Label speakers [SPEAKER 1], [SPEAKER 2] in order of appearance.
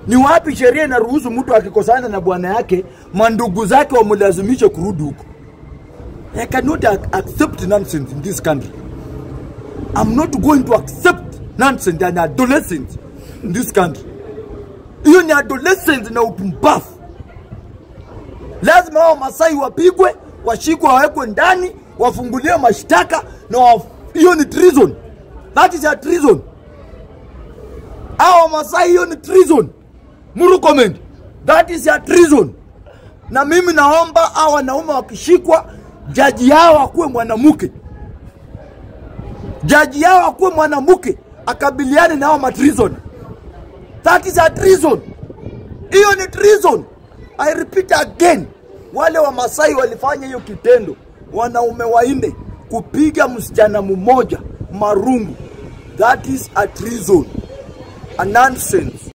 [SPEAKER 1] Ni wapi sheria inaruhusu mtu akikosana na bwana yake mandugu zake wamlazimishe kurudi huko? I cannot accept nonsense in this country. I'm not going to accept nonsense and adolescents in this country. Hiyo ni adolescents na upumbavu. Lazima hao Masai wapigwe, washikwe, wawekwe ndani, wafunguliwe mashtaka na hiyo ni treason. That is a treason. Hao Masai hiyo ni treason. Murkomen, that is a treason. Na mimi naomba hao wanaume wakishikwa, jaji yao akuwe mwanamke. Jaji yao akuwe mwanamke akabiliane na hao matreason. That is a treason. Hiyo ni treason. I repeat again. Wale wa Masai walifanya hiyo kitendo. Wanaume wainde kupiga msichana mmoja marungu. That is a treason. A nonsense.